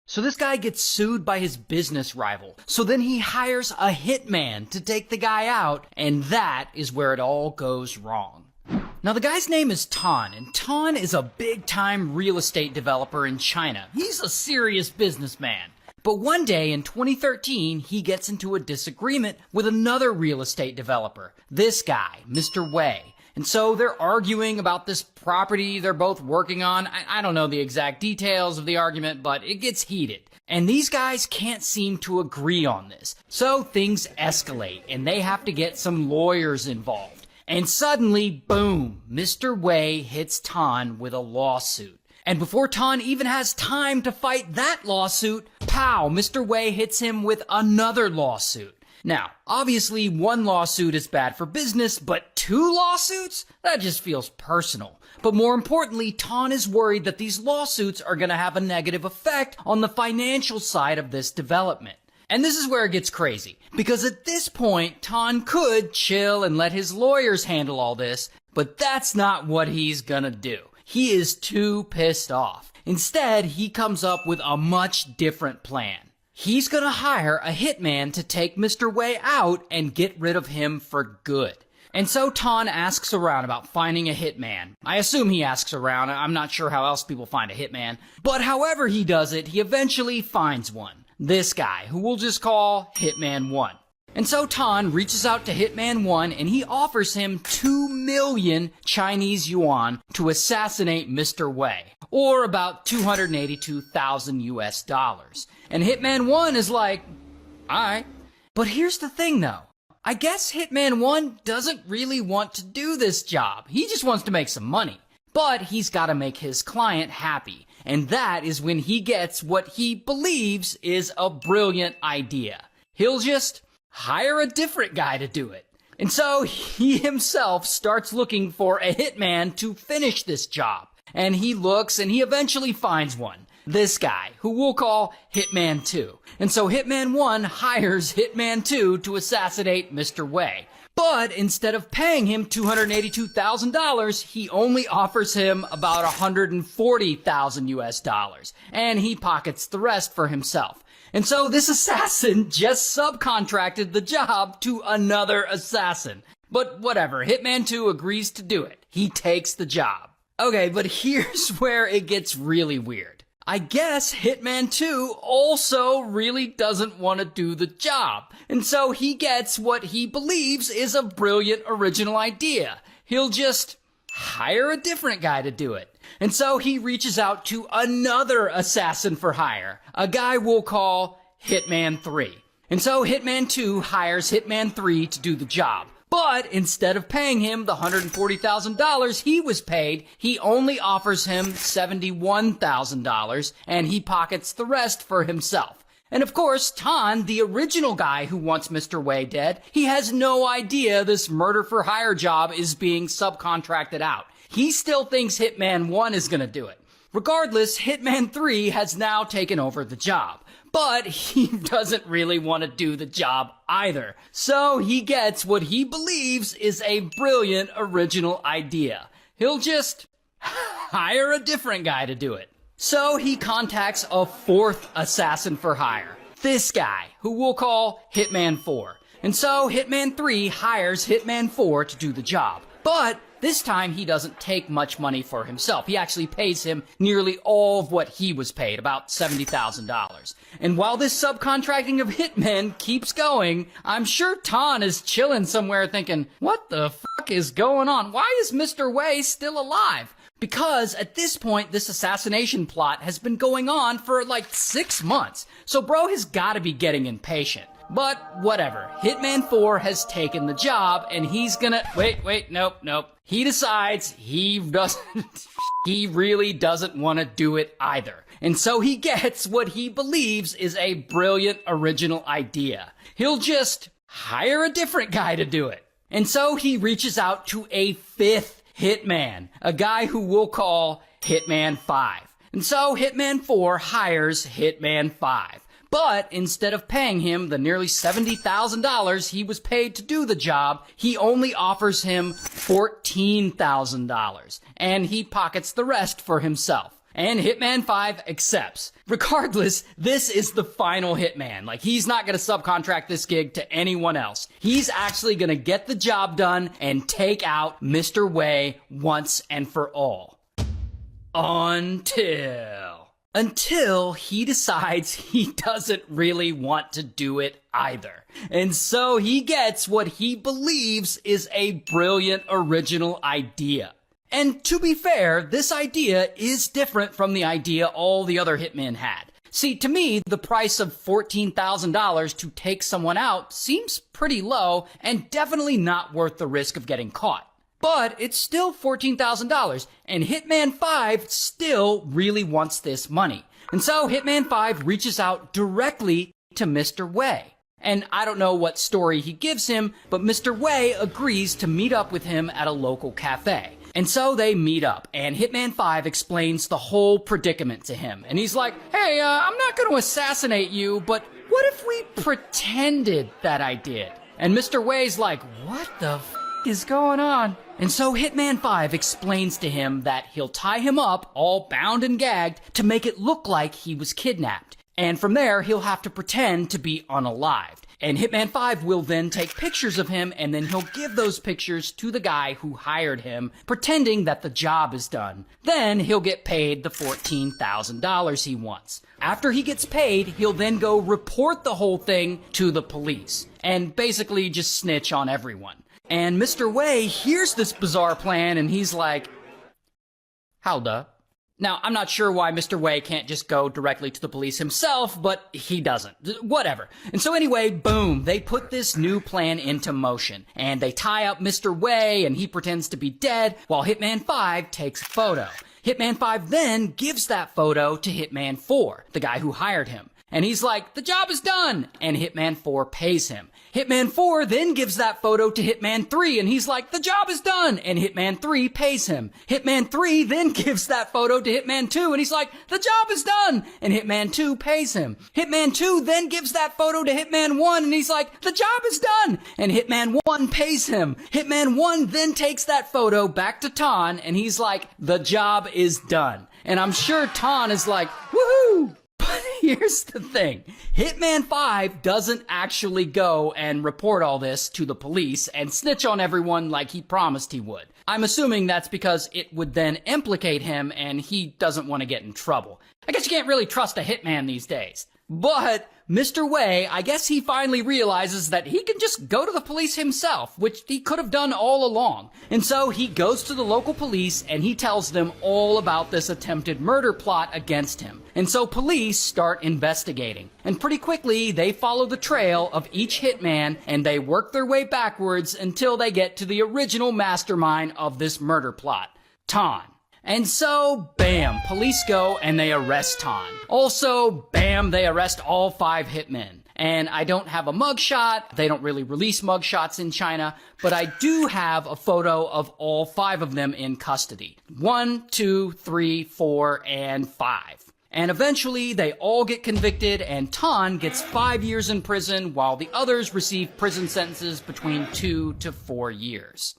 So this guy gets sued by his business rival. So then he hires a hitman to take the guy out, and that is where it all goes wrong. Now the guy's name is Tan, and Tan is a big-time real estate developer in China. He's a serious businessman. But one day in 2013, he gets into a disagreement with another real estate developer. This guy, Mr. Wei. And so they're arguing about this property they're both working on. I don't know the exact details of the argument, but it gets heated. And these guys can't seem to agree on this. So things escalate, and they have to get some lawyers involved. And suddenly, boom, Mr. Wei hits Tan with a lawsuit. And before Tan even has time to fight that lawsuit, pow, Mr. Wei hits him with another lawsuit. Now, obviously one lawsuit is bad for business, but two lawsuits? That just feels personal. But more importantly, Tan is worried that these lawsuits are going to have a negative effect on the financial side of this development. And this is where it gets crazy, because at this point, Tan could chill and let his lawyers handle all this, but that's not what he's gonna do. He is too pissed off. Instead, he comes up with a much different plan. He's gonna hire a hitman to take Mr. Wei out and get rid of him for good. And so Tan asks around about finding a hitman. I assume he asks around. I'm not sure how else people find a hitman. But however he does it, he eventually finds one. This guy, who we'll just call Hitman 1. And so Tan reaches out to Hitman 1 and he offers him 2 million Chinese yuan to assassinate Mr. Wei, or about 282,000 US dollars. And Hitman 1 is like, alright. But here's the thing though. I guess Hitman 1 doesn't really want to do this job. He just wants to make some money. But he's got to make his client happy. And that is when he gets what he believes is a brilliant idea. He'll just hire a different guy to do it. And so he himself starts looking for a hitman to finish this job. And he looks and he eventually finds one. This guy, who we'll call Hitman 2. And so Hitman 1 hires Hitman 2 to assassinate Mr. Wei. But instead of paying him $282,000, he only offers him about 140,000 US dollars. And he pockets the rest for himself. And so this assassin just subcontracted the job to another assassin. But whatever, Hitman 2 agrees to do it. He takes the job. Okay, but here's where it gets really weird. I guess Hitman 2 also really doesn't want to do the job. And so he gets what he believes is a brilliant original idea. He'll just hire a different guy to do it. And so he reaches out to another assassin for hire, a guy we'll call Hitman 3. And so Hitman 2 hires Hitman 3 to do the job. But instead of paying him the $140,000 he was paid, he only offers him $71,000, and he pockets the rest for himself. And of course, Tan, the original guy who wants Mr. Wei dead, he has no idea this murder-for-hire job is being subcontracted out. He still thinks Hitman 1 is gonna do it. Regardless, Hitman 3 has now taken over the job. But he doesn't really want to do the job either. So he gets what he believes is a brilliant original idea. He'll just hire a different guy to do it. So he contacts a fourth assassin for hire. This guy, who we'll call Hitman 4. And so Hitman 3 hires Hitman 4 to do the job. But this time he doesn't take much money for himself. He actually pays him nearly all of what he was paid, about $70,000. And while this subcontracting of hitmen keeps going, I'm sure Tan is chilling somewhere thinking, what the fuck is going on? Why is Mr. Wei still alive? Because at this point, this assassination plot has been going on for like 6 months. So bro has gotta be getting impatient. But whatever, Hitman 4 has taken the job and he's gonna, nope. He decides he really doesn't want to do it either. And so he gets what he believes is a brilliant original idea. He'll just hire a different guy to do it. And so he reaches out to a fifth hitman, a guy who we'll call Hitman 5. And so Hitman 4 hires Hitman 5. But instead of paying him the nearly $70,000 he was paid to do the job, he only offers him $14,000. And he pockets the rest for himself. and Hitman 5 accepts. Regardless, this is the final Hitman. Like, he's not gonna subcontract this gig to anyone else. He's actually gonna get the job done and take out Mr. Wei once and for all. Until he decides he doesn't really want to do it either. And so he gets what he believes is a brilliant original idea. And to be fair, this idea is different from the idea all the other hitmen had. See, to me, the price of $14,000 to take someone out seems pretty low and definitely not worth the risk of getting caught. But it's still $14,000, and Hitman 5 still really wants this money. And so Hitman 5 reaches out directly to Mr. Wei. And I don't know what story he gives him, but Mr. Wei agrees to meet up with him at a local cafe. And so they meet up, and Hitman 5 explains the whole predicament to him. And he's like, hey, I'm not going to assassinate you, but what if we pretended that I did? And Mr. Wei's like, what the is going on? And so Hitman 5 explains to him that he'll tie him up, all bound and gagged, to make it look like he was kidnapped. And from there, he'll have to pretend to be unalived. And Hitman 5 will then take pictures of him, and then he'll give those pictures to the guy who hired him, pretending that the job is done. Then he'll get paid the $14,000 he wants. After he gets paid, he'll then go report the whole thing to the police, and basically just snitch on everyone. And Mr. Wei hears this bizarre plan, and he's like, hold up. Now, I'm not sure why Mr. Wei can't just go directly to the police himself, but he doesn't. Whatever. And so anyway, boom, they put this new plan into motion. And they tie up Mr. Wei, and he pretends to be dead, while Hitman 5 takes a photo. Hitman 5 then gives that photo to Hitman 4, the guy who hired him. And he's like, the job is done! And Hitman 4 pays him. Hitman 4 then gives that photo to Hitman 3, and he's like, the job is done! And Hitman 3 pays him. Hitman 3 then gives that photo to Hitman 2, and he's like, the job is done! And Hitman 2 pays him. Hitman 2 then gives that photo to Hitman 1, and he's like, the job is done! And Hitman 1 pays him. Hitman 1 then takes that photo back to Tan, and he's like, the job is done. And I'm sure Tan is like, woohoo! But here's the thing. Hitman 5 doesn't actually go and report all this to the police and snitch on everyone like he promised he would. I'm assuming that's because it would then implicate him and he doesn't want to get in trouble. I guess you can't really trust a hitman these days. But Mr. Wei, I guess he finally realizes that he can just go to the police himself, which he could have done all along. And so he goes to the local police and he tells them all about this attempted murder plot against him. And so police start investigating. And pretty quickly, they follow the trail of each hitman and they work their way backwards until they get to the original mastermind of this murder plot, Tan. And so, bam, police go and they arrest Tan. Also, bam, they arrest all 5 hitmen. And I don't have a mugshot. They don't really release mugshots in China, but I do have a photo of all 5 of them in custody. 1, 2, 3, 4, and 5. And eventually, they all get convicted, and Tan gets 5 years in prison, while the others receive prison sentences between 2 to 4 years.